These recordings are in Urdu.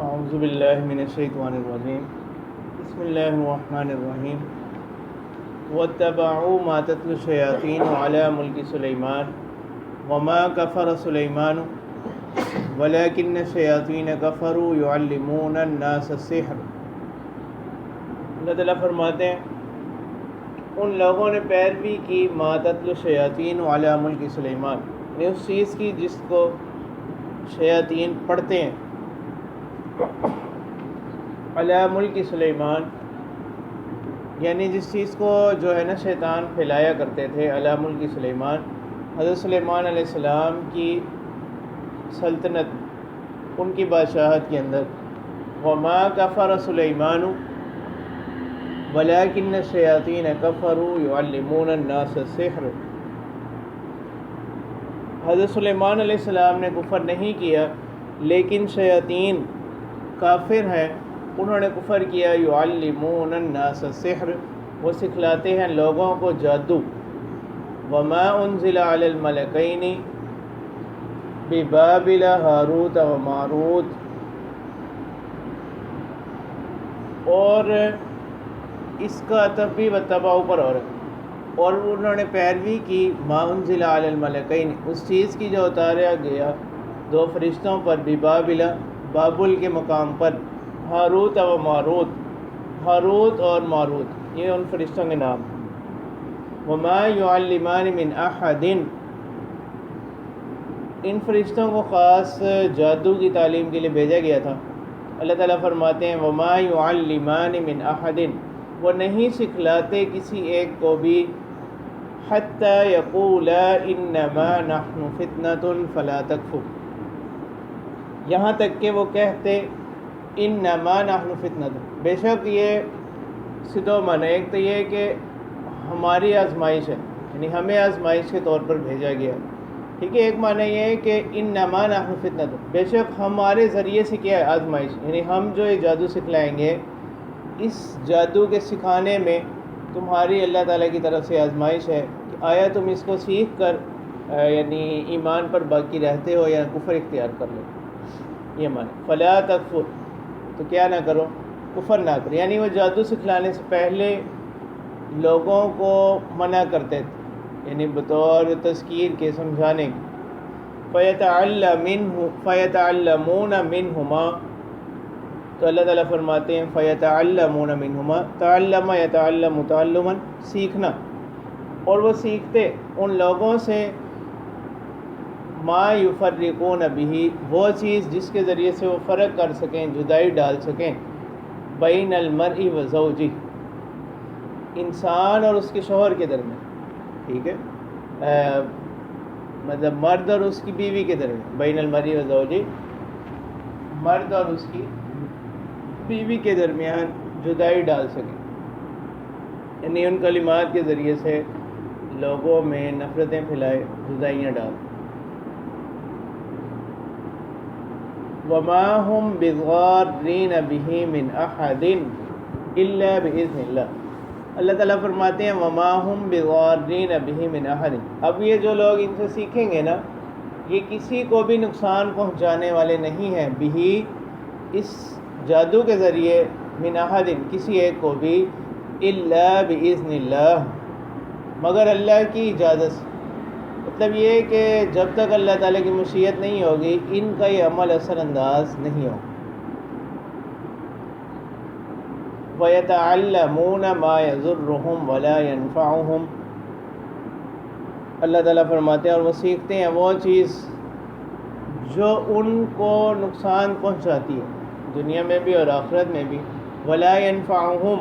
اعوذ باللہ من الشیطان الرجیم بسم اللہ الرحمن الرحیم واتبعوا ما تتلو الشیاطین علی ملک سلیمان وما کفر سلیمان ولکن الشیاطین کفروا یعلمون الناس السحر۔ اللہ تعالیٰ فرماتے ہیں ان لوگوں نے پیروی کی ما تتلو الشیاطین علی ملک سلیمان، یعنی اس چیز کی جس کو شیاطین پڑھتے ہیں علی ملک سلیمان، یعنی جس چیز کو جو ہے نا شیطان پھیلایا کرتے تھے علی ملک سلیمان، حضرت سلیمان علیہ السلام کی سلطنت، ان کی بادشاہت کے اندر۔ وما کفر سلیمان ولکن الشیاطین کفروا یعلمون الناس السحر۔ حضرت سلیمان علیہ السلام نے کفر نہیں کیا، لیکن شیاطین کافر ہیں، انہوں نے کفر کیا۔ یعلمون الناس السحر، وہ سکھلاتے ہیں لوگوں کو جادو۔ وما انزل علی الملکین ببابل ہاروت و ماروت، اور اس کا تبی و تباؤ پر اور انہوں نے پیروی کی ما انزل علی الملکین، اس چیز کی جو اتارا گیا دو فرشتوں پر، ببابل، بابل کے مقام پر، ہاروت و ماروت، ہاروت اور ماروت، یہ ان فرشتوں کے نام۔ وما یعلمان من احد، ان فرشتوں کو خاص جادو کی تعلیم کے لیے بھیجا گیا تھا۔ اللہ تعالیٰ فرماتے ہیں وما یعلمان من احد، وہ نہیں سکھلاتے کسی ایک کو بھی، حتی یقولا انما نحن فتنۃ فلا تکفر، یہاں تک کہ وہ کہتے انما نحن فتنۃ، بے شک یہ دو معنی، ایک تو یہ کہ ہماری آزمائش ہے، یعنی ہمیں آزمائش کے طور پر بھیجا گیا، ٹھیک ہے۔ ایک معنی یہ ہے کہ انما نحن فتنۃ، بے شک ہمارے ذریعے سے کیا ہے آزمائش، یعنی ہم جو یہ جادو سکھلائیں گے، اس جادو کے سکھانے میں تمہاری اللہ تعالیٰ کی طرف سے آزمائش ہے کہ آیا تم اس کو سیکھ کر یعنی ایمان پر باقی رہتے ہو یا کفر اختیار کر لو، یہ معنی۔ فلا تکفر، تو کیا نہ کرو، کفر نہ کرو، یعنی وہ جادو سکھلانے سے پہلے لوگوں کو منع کرتے تھے، یعنی بطور تذکیر کے، سمجھانے کے۔ فَيَتَعَلَّمُونَ مِنْهُمَا، تو اللہ تعالیٰ فرماتے ہیں فَيَتَعَلَّمُونَ مِنْهُمَا، تعلم يتعلم تعلما، سیکھنا، اور وہ سیکھتے ان لوگوں سے ما یفرقون بہ، وہ چیز جس کے ذریعے سے وہ فرق کر سکیں، جدائی ڈال سکیں، بین المرء و زوجہ، انسان اور اس کے شوہر کے درمیان، ٹھیک ہے، مطلب مرد اور اس کی بیوی کے درمیان، بین المرء و زوجہ، مرد اور اس کی بیوی کے درمیان جدائی ڈال سکیں، یعنی ان کلمات کے ذریعے سے لوگوں میں نفرتیں پھیلائے، جدائیاں ڈال۔ وما هم بضارین بہ من احد الا باذن اللہ، اللہ تعالیٰ فرماتے ہیں وما هم بضارین بہ من احد، اب یہ جو لوگ ان سے سیکھیں گے نا، یہ کسی کو بھی نقصان پہنچانے والے نہیں ہیں، بہ، اس جادو کے ذریعے، من احد، کسی ایک کو بھی، الا باذن اللہ، مگر اللہ کی اجازت سے، مطلب یہ کہ جب تک اللہ تعالیٰ کی مشیت نہیں ہوگی ان کا یہ عمل اثر انداز نہیں ہوگا۔ وَيَتَعَلَّمُونَ مَا يَضُرُّهُمْ وَلَا يَنفَعُهُمْ، اللہ تعالیٰ فرماتے ہیں اور وہ سیکھتے ہیں وہ چیز جو ان کو نقصان پہنچاتی ہے، دنیا میں بھی اور آخرت میں بھی، وَلَا يَنفَعُهُمْ،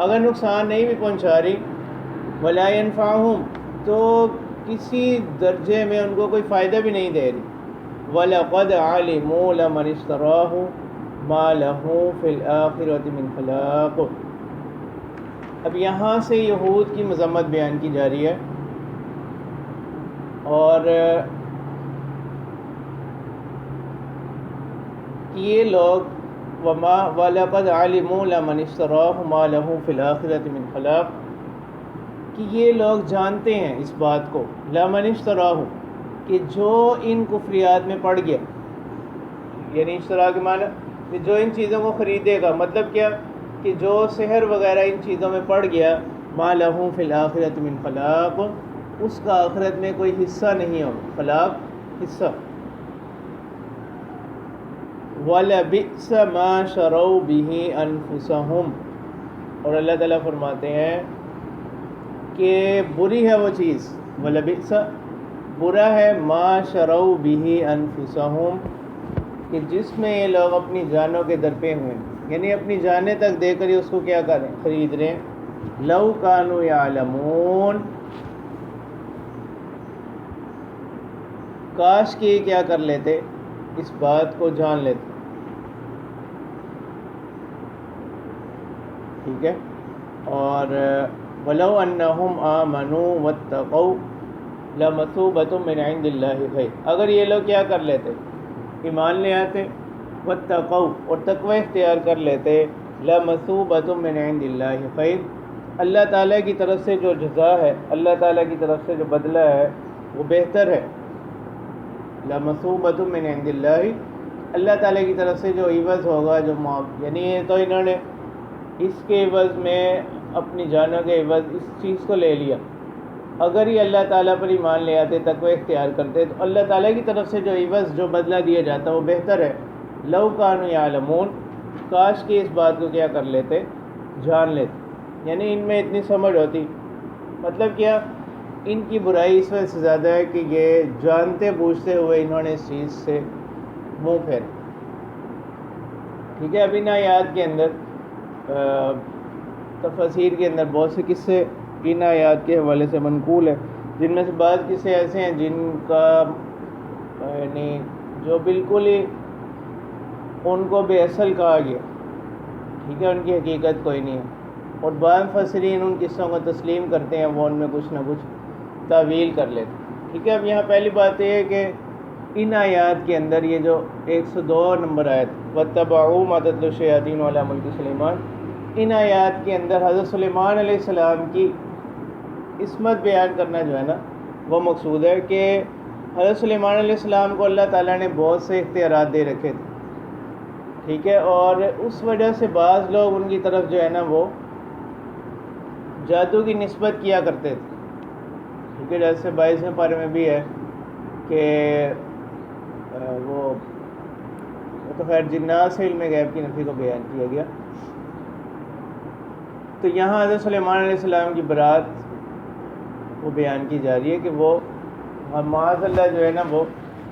اگر نقصان نہیں بھی پہنچا رہی، وَلَا يَنفَعُهُمْ، تو کسی درجے میں ان کو کوئی فائدہ بھی نہیں دے رہی۔ وَلَقَدْ عَلِمُوا لَمَنِ اشْتَرَاهُ مَا لَهُ فِي الْآخِرَةِ مِنْ خَلَاقٍ، اب یہاں سے یہود کی مذمت بیان کی جا رہی ہے، اور یہ لوگ وَلَقَدْ عَلِمُوا لَمَنِ اشْتَرَاهُ مَا لَهُ فِي الْآخِرَةِ مِنْ خَلَاقٍ، کہ یہ لوگ جانتے ہیں اس بات کو، لَمَنِ اشْتَرَاهُ، کہ جو ان کفریات میں پڑ گیا، یعنی اشترا کے معنی کہ جو ان چیزوں کو خریدے گا، مطلب کیا کہ جو سحر وغیرہ ان چیزوں میں پڑ گیا، ما لہ فی الآخرۃ من خلاق، اس کا آخرت میں کوئی حصہ نہیں ہوگا، خلاق حصہ۔ وَلَبِئْسَ مَا شَرَوْا بِهِ أَنفُسَهُمْ، اور اللہ تعالیٰ فرماتے ہیں کہ بری ہے وہ چیز، وَلَبِئْسَ برا ہے، ما شَرَوْا بِهِ أَنفُسَهُمْ کہ جس میں یہ لوگ اپنی جانوں کے درپے ہوئے ہیں، یعنی اپنی جانیں تک دے کر ہی اس کو کیا کریں، خرید رہے ہیں۔ لَوْ كَانُوا يَعْلَمُونَ، کاش کہ یہ کیا کر لیتے، اس بات کو جان لیتے، ٹھیک ہے۔ اور وَلَوْ أَنَّهُمْ آمَنُوا وَاتَّقَوْا لَمَثُوبَةٌ مِّنْ عِندِ اللَّهِ خَيْرٌ، اگر یہ لوگ کیا کر لیتے، ایمان لے آتے، وَاتَّقَوْا اور تقوی اختیار کر لیتے، لَمَثُوبَةٌ مِّنْ عِندِ اللَّهِ خَيْرٌ، اللہ تعالیٰ کی طرف سے جو جزا ہے، اللہ تعالیٰ کی طرف سے جو بدلہ ہے وہ بہتر ہے۔ لَمَثُوبَةٌ مِّنْ عِندِ اللَّهِ، اللہ تعالیٰ کی طرف سے جو عوض ہوگا، جو یعنی یہ تو انہوں نے اس کے عوض میں اپنی جانوں کے عوض اس چیز کو لے لیا، اگر یہ اللہ تعالیٰ پر ایمان لے آتے، تقوی اختیار کرتے، تو اللہ تعالیٰ کی طرف سے جو عوض، جو بدلہ دیا جاتا وہ بہتر ہے۔ لَوْ كَانُوا يَعْلَمُونَ، کاش کہ اس بات کو کیا کر لیتے، جان لیتے، یعنی ان میں اتنی سمجھ ہوتی۔ مطلب کیا، ان کی برائی اس وجہ سے زیادہ ہے کہ یہ جانتے بوجھتے ہوئے انہوں نے اس چیز سے منہ پھیر، ٹھیک ہے۔ اب ان آیات کے اندر تفاسیر کے اندر بہت سے قصے ان آیات کے حوالے سے منقول ہے، جن میں سے بعض قصے ایسے ہیں جن کا یعنی جو بالکل ہی ان کو بے اصل کہا گیا، ٹھیک ہے، ان کی حقیقت کوئی نہیں ہے، اور بعض مفسرین ان قصوں کو تسلیم کرتے ہیں، وہ ان میں کچھ نہ کچھ تعویل کر لیتے ہیں، ٹھیک ہے۔ اب یہاں پہلی بات یہ ہے کہ ان آیات کے اندر یہ جو 102 نمبر آیت وَاتَّبَعُوا مَا تَتْلُو الشَّيَاطِينُ عَلَىٰ مُلْكِ سُلَيْمَانَ، ان آیات کے اندر حضرت سلیمان علیہ السلام کی عصمت بیان کرنا جو ہے نا وہ مقصود ہے، کہ حضرت سلیمان علیہ السلام کو اللہ تعالیٰ نے بہت سے اختیارات دے رکھے تھے، ٹھیک ہے، اور اس وجہ سے بعض لوگ ان کی طرف جو ہے نا وہ جادو کی نسبت کیا کرتے تھے، ٹھیک ہے، جیسے 22ویں پارے میں بھی ہے کہ وہ تو خیر جنات سے علم غیب کی نفی کو بیان کیا گیا۔ تو یہاں حضرت سلیمان علیہ السلام کی برات وہ بیان کی جا رہی ہے کہ وہ معاذ اللہ جو ہے نا وہ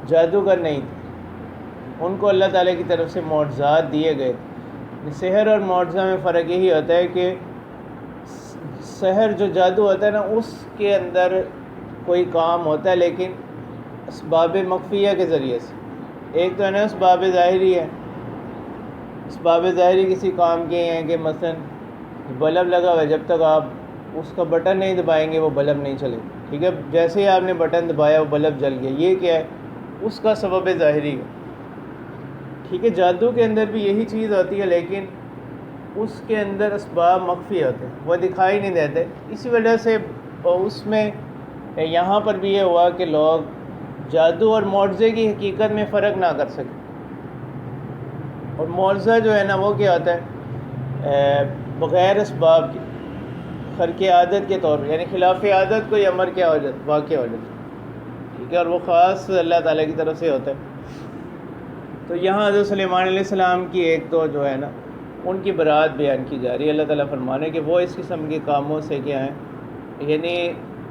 جادوگر نہیں تھے، ان کو اللہ تعالیٰ کی طرف سے معجزات دیے گئے۔ سحر اور معجزہ میں فرق یہی ہوتا ہے کہ سحر جو جادو ہوتا ہے نا اس کے اندر کوئی کام ہوتا ہے لیکن اسباب مخفیہ کے ذریعے سے، ایک تو ہے نا اسباب ظاہری ہے، اسباب ظاہری کسی کام کے ہیں کہ مثلا بلب لگا ہوا ہے، جب تک آپ اس کا بٹن نہیں دبائیں گے وہ بلب نہیں چلے، ٹھیک ہے، جیسے ہی آپ نے بٹن دبایا وہ بلب جل گیا، یہ کیا ہے، اس کا سبب ظاہری ہے، ٹھیک ہے۔ جادو کے اندر بھی یہی چیز ہوتی ہے لیکن اس کے اندر اسباب مخفی ہوتے ہیں، وہ دکھائی نہیں دیتے، اسی وجہ سے اس میں یہاں پر بھی یہ ہوا کہ لوگ جادو اور معجزے کی حقیقت میں فرق نہ کر سکے، اور معجزہ جو ہے نا وہ کیا ہوتا ہے، بغیر اسباب کے خرق عادت کے طور پر، یعنی خلاف عادت کوئی امر کیا ہو جاتا، واقع ہو جاتا، ٹھیک ہے، اور وہ خاص اللہ تعالیٰ کی طرف سے ہوتا ہے۔ تو یہاں حضرت سلیمان علیہ السلام کی ایک تو جو ہے نا ان کی برات بیان کی جا رہی ہے، اللہ تعالیٰ فرمانے کہ وہ اس قسم کے کاموں سے کیا ہیں، یعنی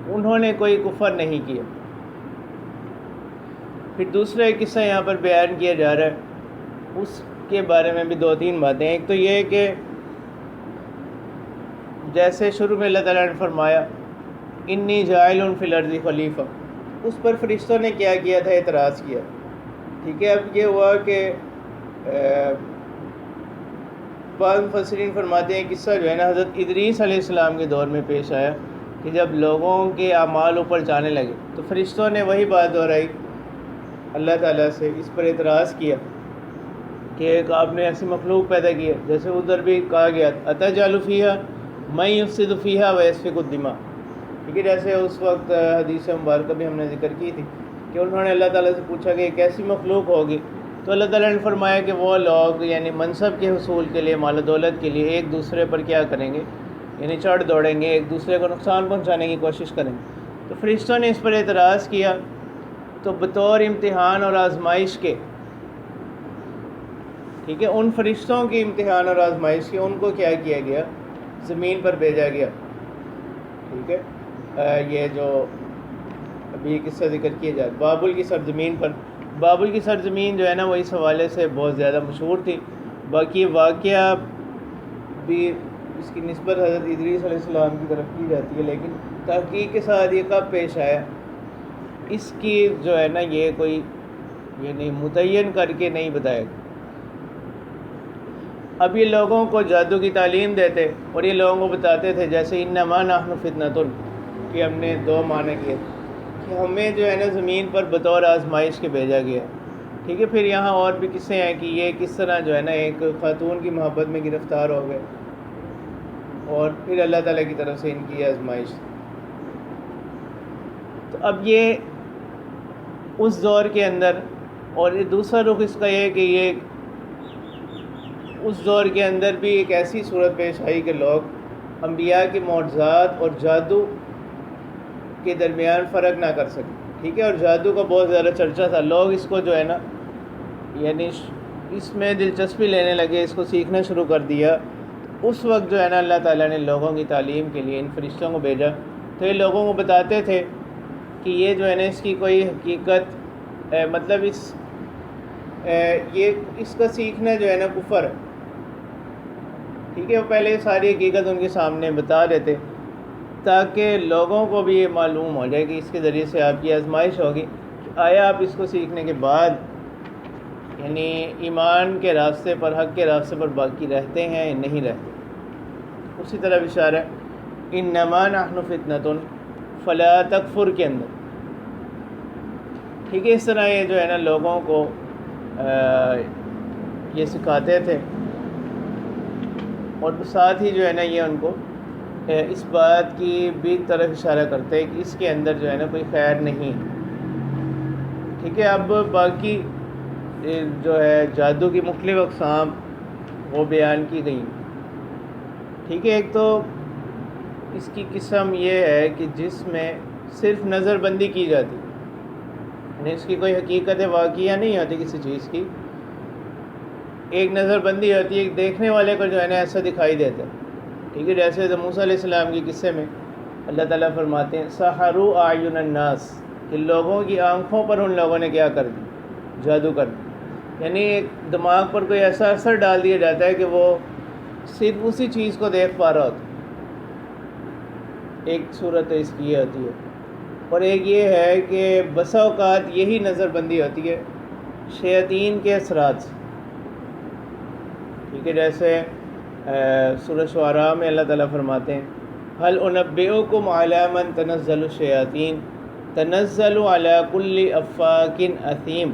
انہوں نے کوئی کفر نہیں کیا۔ پھر دوسرا ایک قصہ یہاں پر بیان کیا جا رہا ہے، اس کے بارے میں بھی 2-3 باتیں ہیں۔ ایک تو یہ ہے کہ جیسے شروع میں اللہ تعالیٰ نے فرمایا انی جاعل فی الارض خلیفہ، اس پر فرشتوں نے کیا کیا تھا، اعتراض کیا، ٹھیک ہے۔ اب یہ ہوا کہ بعض مفسرین فرماتے ہیں قصہ جو ہے نا حضرت ادریس علیہ السلام کے دور میں پیش آیا کہ جب لوگوں کے اعمال اوپر جانے لگے تو فرشتوں نے وہی بات دہرائی اللہ تعالیٰ سے، اس پر اعتراض کیا کہ ایک آپ نے ایسی مخلوق پیدا کی ہے، جیسے ادھر بھی کہا گیا اتجعل فیہا من یفسد فیہا ویسفک الدماء، ٹھیک ہے، جیسے اس وقت حدیث مبارکہ بھی ہم نے ذکر کی تھی کہ انہوں نے اللہ تعالیٰ سے پوچھا کہ ایک ایسی مخلوق ہوگی تو اللہ تعالیٰ نے فرمایا کہ وہ لوگ یعنی منصب کے حصول کے لیے، مال و دولت کے لیے ایک دوسرے پر کیا کریں گے، یعنی چڑھ دوڑیں گے، ایک دوسرے کو نقصان پہنچانے کی کوشش کریں گے۔ تو فرشتوں نے اس پر اعتراض کیا، تو بطور امتحان اور آزمائش کے، ٹھیک ہے، ان فرشتوں کی امتحان اور آزمائش کے، ان کو کیا کیا گیا، زمین پر بھیجا گیا، ٹھیک ہے۔ یہ جو ابھی قصہ ذکر کیا جائے بابل کی سرزمین پر، بابل کی سرزمین جو ہے نا وہ اس حوالے سے بہت زیادہ مشہور تھی۔ باقی واقعہ بھی اس کی نسبت حضرت ادریس علیہ السلام کی طرف کی جاتی ہے، لیکن تحقیق کے ساتھ یہ کب پیش آیا اس کی جو ہے نا یہ کوئی یعنی متعین کر کے نہیں بتایا گیا۔ اب یہ لوگوں کو جادو کی تعلیم دیتے اور یہ لوگوں کو بتاتے تھے، جیسے انما نحن فتنۃ، کہ ہم نے دو معنی کیے کہ ہمیں جو ہے نا زمین پر بطور آزمائش کے بھیجا گیا، ٹھیک ہے۔ پھر یہاں اور بھی قصے ہیں کہ یہ کس طرح جو ہے نا ایک خاتون کی محبت میں گرفتار ہو گئے اور پھر اللہ تعالیٰ کی طرف سے ان کی آزمائش۔ تو اب یہ اس دور کے اندر، اور دوسرا رخ اس کا یہ ہے کہ یہ اس دور کے اندر بھی ایک ایسی صورت پیش آئی کہ لوگ انبیاء کے معجزات اور جادو کے درمیان فرق نہ کر سکے، ٹھیک ہے، اور جادو کا بہت زیادہ چرچا تھا، لوگ اس کو جو ہے نا یعنی اس میں دلچسپی لینے لگے، اس کو سیکھنا شروع کر دیا۔ اس وقت جو ہے نا اللہ تعالیٰ نے لوگوں کی تعلیم کے لیے ان فرشتوں کو بھیجا، تو یہ لوگوں کو بتاتے تھے کہ یہ جو ہے نا اس کی کوئی حقیقت مطلب یہ اس کا سیکھنا جو ہے نا کفر ہے، ٹھیک ہے۔ وہ پہلے ساری حقیقت ان کے سامنے بتا دیتے تاکہ لوگوں کو بھی یہ معلوم ہو جائے کہ اس کے ذریعے سے آپ کی آزمائش ہوگی کہ آیا آپ اس کو سیکھنے کے بعد یعنی ایمان کے راستے پر، حق کے راستے پر باقی رہتے ہیں یا نہیں رہتے۔ اسی طرح اشارہ انما نحن فتنۃ فلا تکفر کے اندر، ٹھیک ہے، اس طرح یہ جو ہے نا لوگوں کو یہ سکھاتے تھے، اور ساتھ ہی جو ہے نا یہ ان کو اس بات کی بھی طرف اشارہ کرتے ہیں کہ اس کے اندر جو ہے نا کوئی خیر نہیں، ٹھیک ہے۔ اب باقی جو ہے جادو کی مختلف اقسام وہ بیان کی گئی، ٹھیک ہے۔ ایک تو اس کی قسم یہ ہے کہ جس میں صرف نظر بندی کی جاتی، یعنی اس کی کوئی حقیقت واقعہ نہیں ہوتی کسی چیز کی، ایک نظر بندی ہوتی ہے، ایک دیکھنے والے کو جو ہے نا ایسا دکھائی دیتا ہے، ٹھیک ہے۔ جیسے موسیٰ علیہ السلام کی قصے میں اللہ تعالیٰ فرماتے ہیں سحروا اعین الناس، کہ لوگوں کی آنکھوں پر ان لوگوں نے کیا کر دی، جادو کر دی، یعنی ایک دماغ پر کوئی ایسا اثر ڈال دیا جاتا ہے کہ وہ صرف اسی چیز کو دیکھ پا رہا ہوتا ہے۔ ایک صورت اس کی یہ ہوتی ہے، اور ایک یہ ہے کہ بسا اوقات یہی نظر بندی ہوتی ہے شیاطین کے اثرات سے، ٹھیک ہے۔ جیسے سورہ شعراء میں اللہ تعالیٰ فرماتے ہیں هل انبئکم علی من تنزل الشیاطین تنزل علی کل افاک اثیم،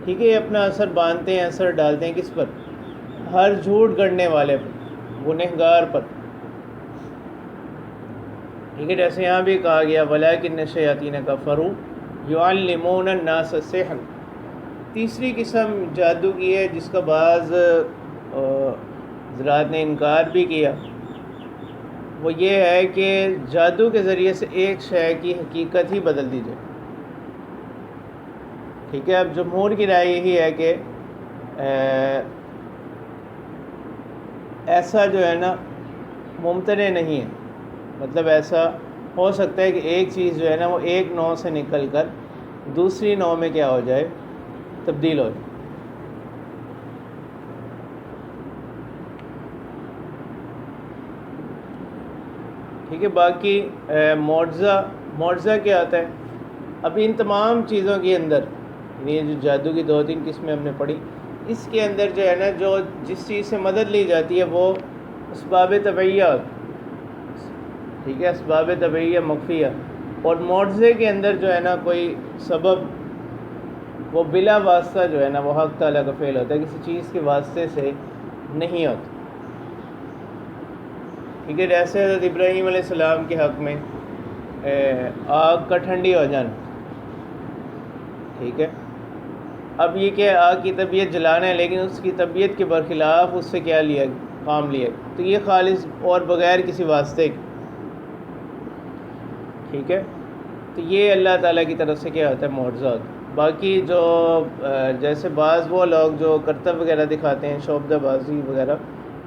ٹھیک ہے۔ یہ اپنا اثر باندھتے ہیں، اثر ڈالتے ہیں کس پر، ہر جھوٹ گڑنے والے پر، گنہگار پر، ٹھیک ہے۔ جیسے یہاں بھی کہا گیا ولیکن الشیاطین کفروا یعلمون الناس السحر۔ تیسری قسم جادو کی ہے جس کا بعض حضرات نے انکار بھی کیا، وہ یہ ہے کہ جادو کے ذریعے سے ایک شے کی حقیقت ہی بدل دی جائے، ٹھیک ہے۔ اب جمہور کی رائے یہی ہے کہ ایسا جو ہے نا ممتنع نہیں ہے، مطلب ایسا ہو سکتا ہے کہ ایک چیز جو ہے نا وہ ایک نوع سے نکل کر دوسری نوع میں کیا ہو جائے، تبدیل ہو جائے، ٹھیک ہے۔ باقی معجزہ کیا آتا ہے، اب ان تمام چیزوں کے اندر یہ جو جادو کی دو تین قسمیں ہم نے پڑھی، اس کے اندر جو ہے نا جو جس چیز سے مدد لی جاتی ہے وہ اسباب طبعیہ، ٹھیک ہے، اسباب طبعیہ مخفیہ، اور معجزے کے اندر جو ہے نا کوئی سبب وہ بلا واسطہ جو ہے نا وہ حق تعالیٰ کا فعل ہوتا ہے، کسی چیز کے واسطے سے نہیں ہوتا، ٹھیک ہے۔ جیسے حضرت ابراہیم علیہ السلام کے حق میں آگ کا ٹھنڈی ہو جانا، ٹھیک ہے، اب یہ کہ آگ کی طبیعت جلانا ہے، لیکن اس کی طبیعت کے برخلاف اس سے کیا لیا، کام لیا، تو یہ خالص اور بغیر کسی واسطے کے، ٹھیک ہے۔ تو یہ اللہ تعالیٰ کی طرف سے کیا ہوتا ہے، معجزہ ہوتا ہے۔ باقی جو جیسے بعض وہ لوگ جو کرتب وغیرہ دکھاتے ہیں، شعبدہ بازی وغیرہ،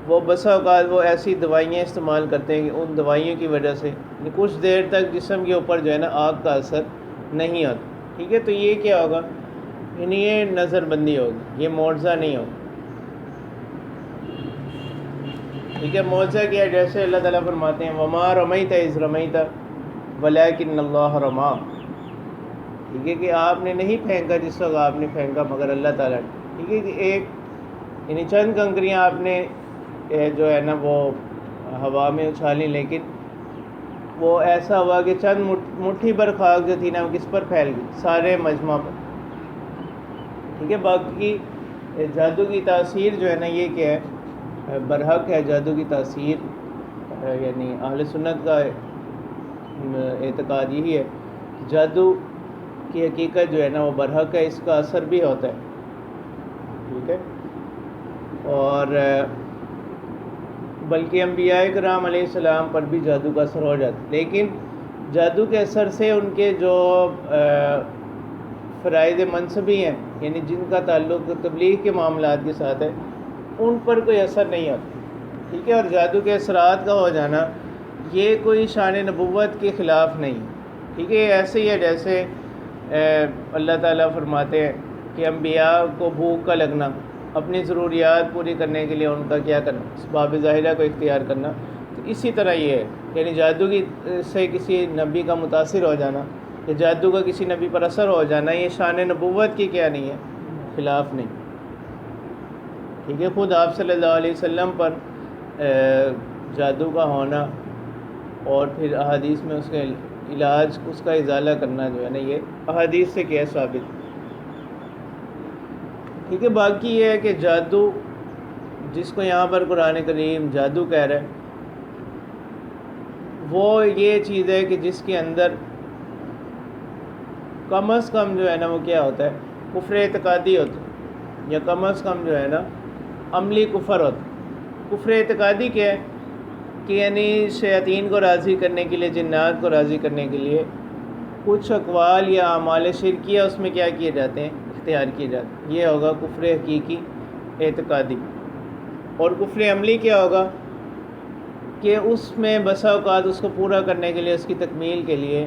وہ بسا اوقات وہ ایسی دوائیاں استعمال کرتے ہیں کہ ان دوائیوں کی وجہ سے کچھ دیر تک جسم کے اوپر جو ہے نا آگ کا اثر نہیں ہوتا، ٹھیک ہے۔ تو یہ کیا ہوگا، یعنی یہ نظر بندی ہوگی، یہ معجزہ نہیں ہوگا، ٹھیک ہے۔ معجزہ کیا ہے، جیسے اللہ تعالیٰ فرماتے ہیں وما رمیت اذ رمیت ولکن اللہ رما، ٹھیک ہے، کہ آپ نے نہیں پھینکا جس وقت آپ نے پھینکا مگر اللہ تعالیٰ نے، ٹھیک ہے، کہ ایک یعنی چند کنکریاں آپ نے جو ہے نا وہ ہوا میں اچھالی، لیکن وہ ایسا ہوا کہ چند مٹھی بھر خاک جو تھی نا وہ کس پر پھیل گئی، سارے مجمع پر، ٹھیک ہے۔ باقی جادو کی تاثیر جو ہے نا یہ کیا ہے، برحق ہے جادو کی تاثیر، یعنی اہل سنت کا اعتقاد یہی ہے کہ جادو کی حقیقت جو ہے نا وہ برحق ہے، اس کا اثر بھی ہوتا ہے، ٹھیک ہے۔ اور بلکہ انبیاء کرام علیہ السلام پر بھی جادو کا اثر ہو جاتا ہے، لیکن جادو کے اثر سے ان کے جو فرائض منصبی ہیں، یعنی جن کا تعلق تبلیغ کے معاملات کے ساتھ ہے، ان پر کوئی اثر نہیں ہوتا، ٹھیک ہے۔ اور جادو کے اثرات کا ہو جانا یہ کوئی شان نبوت کے خلاف نہیں، ٹھیک ہے۔ ایسے ہی ہے جیسے اللہ تعالیٰ فرماتے ہیں کہ انبیاء کو بھوک کا لگنا، اپنی ضروریات پوری کرنے کے لیے ان کا کیا کرنا، اسباب ظاہرہ کو اختیار کرنا، تو اسی طرح یہ ہے، یعنی جادو کی سے کسی نبی کا متاثر ہو جانا یا جادو کا کسی نبی پر اثر ہو جانا، یہ شان نبوت کی کیا نہیں ہے، خلاف نہیں، ٹھیک ہے۔ خود آپ صلی اللہ علیہ وسلم پر جادو کا ہونا اور پھر احادیث میں اس کے علاج، اس کا ازالہ کرنا جو ہے نا یہ احادیث سے کیا ثابت، ٹھیک ہے۔ باقی یہ ہے کہ جادو جس کو یہاں پر قرآن کریم جادو کہہ رہا ہے، وہ یہ چیز ہے کہ جس کے اندر کم از کم جو ہے نا وہ کیا ہوتا ہے، کفر اعتقادی ہوتا ہے، یا کم از کم جو ہے نا عملی کفر ہوتا ہے۔ کفر اعتقادی کیا ہے کہ یعنی شیاطین کو راضی کرنے کے لیے، جنات کو راضی کرنے کے لیے کچھ اقوال یا اعمال شرکیہ اس میں کیا کیے جاتے ہیں، اختیار کیے جاتے ہیں، یہ ہوگا کفر حقیقی اعتقادی۔ اور کفر عملی کیا ہوگا کہ اس میں بسا اوقات اس کو پورا کرنے کے لیے، اس کی تکمیل کے لیے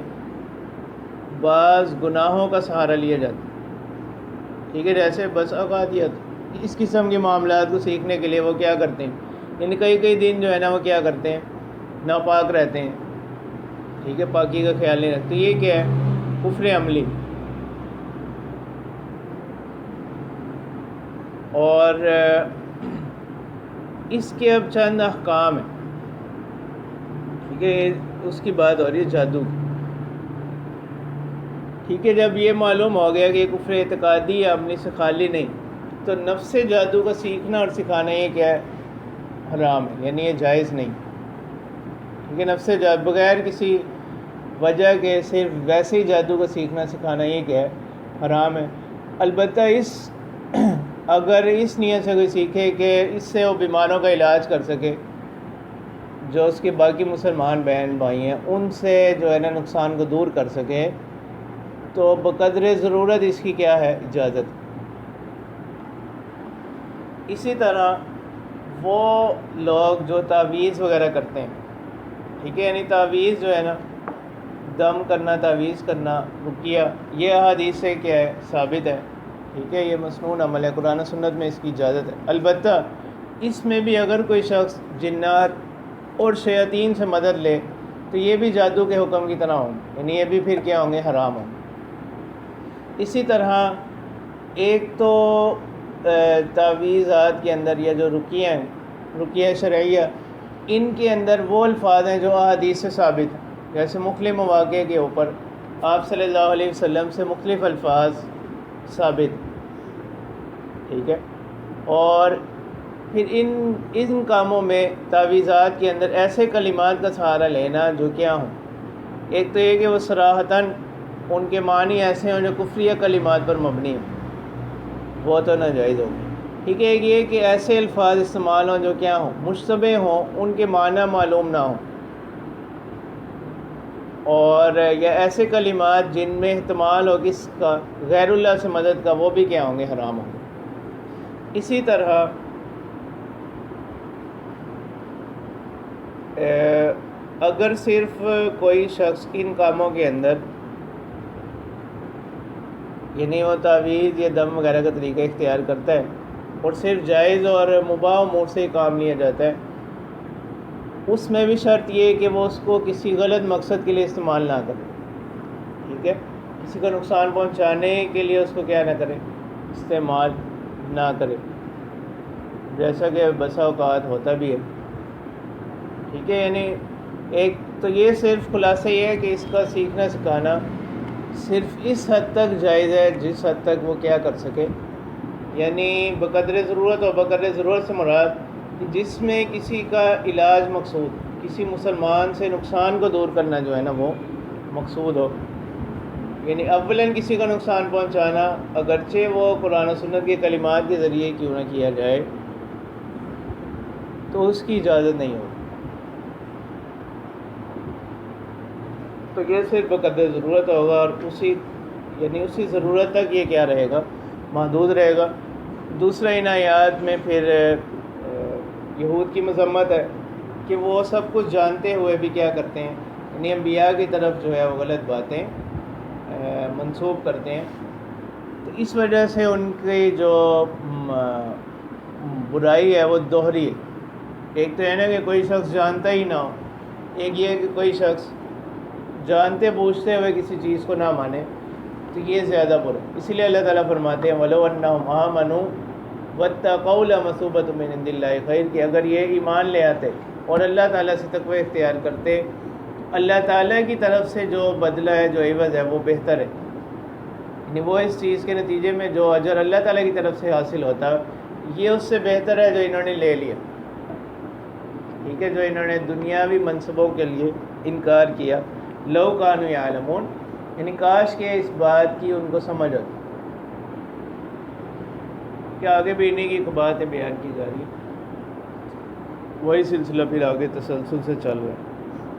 بعض گناہوں کا سہارا لیا جاتا ہے، ٹھیک ہے۔ جیسے بسا اوقات یہ اس قسم کے معاملات کو سیکھنے کے لیے وہ کیا کرتے ہیں، یعنی کئی دن جو ہے نا وہ کیا کرتے ہیں، ناپاک رہتے ہیں، ٹھیک ہے، پاکی کا خیال نہیں رکھتے، یہ کیا ہے، کفر عملی۔ اور اس کے اب چند احکام ہیں، ٹھیک ہے، اس کی بات ہو رہی ہے جادو کی، ٹھیک ہے۔ جب یہ معلوم ہو گیا کہ یہ کفر اعتقادی یا عملی سے خالی نہیں، تو نفس جادو کا سیکھنا اور سکھانا یہ کیا ہے، حرام ہے، یعنی یہ جائز نہیں، ٹھیک ہے۔ نفس جادو بغیر کسی وجہ کے صرف ویسے ہی جادو کا سیکھنا سکھانا یہ کیا ہے، حرام ہے۔ البتہ اگر اس نیت سے کوئی سیکھے کہ اس سے وہ بیماروں کا علاج کر سکے، جو اس کے باقی مسلمان بہن بھائی ہیں ان سے جو ہے نا نقصان کو دور کر سکے، تو بقدر ضرورت اس کی کیا ہے، اجازت۔ اسی طرح وہ لوگ جو تعویذ وغیرہ کرتے ہیں، ٹھیک ہے، یعنی تعویذ جو ہے نا، دم کرنا، تعویذ کرنا، رقیہ، یہ احادیث سے کیا ہے، ثابت ہے، ٹھیک ہے، یہ مسنون عمل ہے، قرآن و سنت میں اس کی اجازت ہے۔ البتہ اس میں بھی اگر کوئی شخص جنات اور شیاطین سے مدد لے تو یہ بھی جادو کے حکم کی طرح ہوں گے، یعنی یہ بھی پھر کیا ہوں گے، حرام ہوں گے۔ اسی طرح ایک تو تعویذات کے اندر یا جو رقیہ ہیں، رقیہ شرعیہ، ان کے اندر وہ الفاظ ہیں جو احادیث سے ثابت ہیں، جیسے مختلف مواقع کے اوپر آپ صلی اللہ علیہ وسلم سے مختلف الفاظ ثابت، ٹھیک ہے۔ اور پھر ان کاموں میں تعویذات کے اندر ایسے کلمات کا سہارا لینا جو کیا ہوں، ایک تو یہ کہ وہ صراحتاً ان کے معنی ایسے ہوں جو کفریہ کلمات پر مبنی ہیں، وہ تو ناجائز ہوگی. ٹھیک ہے. یہ کہ ایسے الفاظ استعمال ہوں جو کیا ہوں مشتبہ ہوں، ان کے معنی معلوم نہ ہوں، اور یا ایسے کلمات جن میں احتمال ہو کس کا غیر اللہ سے مدد کا، وہ بھی کیا ہوں گے حرام ہوں گے. اسی طرح اگر صرف کوئی شخص ان کاموں کے اندر یعنی وہ تعویذ یا دم وغیرہ کا طریقہ اختیار کرتا ہے اور صرف جائز اور مباح امور سے ہی کام لیا جاتا ہے، اس میں بھی شرط یہ ہے کہ وہ اس کو کسی غلط مقصد کے لیے استعمال نہ کرے. ٹھیک ہے. کسی کو نقصان پہنچانے کے لیے اس کو کیا نہ کرے، استعمال نہ کرے، جیسا کہ بسا اوقات ہوتا بھی ہے. ٹھیک ہے. یعنی ایک تو یہ صرف خلاصہ یہ ہے کہ اس کا سیکھنا سکھانا صرف اس حد تک جائز ہے جس حد تک وہ کیا کر سکے، یعنی بقدر ضرورت. اور بقدر ضرورت سے مراد جس میں کسی کا علاج مقصود، کسی مسلمان سے نقصان کو دور کرنا جو ہے نا وہ مقصود ہو. یعنی اولاً کسی کا نقصان پہنچانا اگرچہ وہ قرآن و سنت کے کلمات کے ذریعے کیوں نہ کیا جائے تو اس کی اجازت نہیں ہوگی. تو یہ صرف بقدر ضرورت ہوگا، اور اسی ضرورت تک یہ کیا رہے گا، محدود رہے گا. دوسرا ان آیات میں پھر یہود کی مذمت ہے کہ وہ سب کچھ جانتے ہوئے بھی کیا کرتے ہیں، یعنی انبیاء کی طرف جو ہے وہ غلط باتیں منسوب کرتے ہیں. تو اس وجہ سے ان کی جو برائی ہے وہ دوہری ہے. ایک تو ہے نا کہ کوئی شخص جانتا ہی نہ ہو، ایک یہ ہے کہ کوئی شخص جانتے بوجھتے ہوئے کسی چیز کو نہ مانے، تو یہ زیادہ برا. اسی لیے اللہ تعالیٰ فرماتے ہیں وَلَوْ أَنَّهُمْ آمَنُوا وَاتَّقَوْا لَمَثُوبَةٌ مِّنْ عِندِ اللَّهِ خَيْرٌ، کہ اگر یہ ایمان لے آتے اور اللہ تعالیٰ سے تقوی اختیار کرتے، اللہ تعالیٰ کی طرف سے جو بدلہ ہے، جو عوض ہے، وہ بہتر ہے. یعنی وہ اس چیز کے نتیجے میں جو اجر اللہ تعالیٰ کی طرف سے حاصل ہوتا یہ اس سے بہتر ہے جو انہوں نے لے لیا. ٹھیک ہے. جو انہوں نے دنیاوی منصبوں کے لیے انکار کیا. لو کانوا یعلمون، یعنی کاش کہ اس بات کی ان کو سمجھ ہوتی. کہ آگے بھی انہیں کی باتیں بیان کی جا رہی ہے، وہی سلسلہ پھر آگے تسلسل سے چل رہا ہے.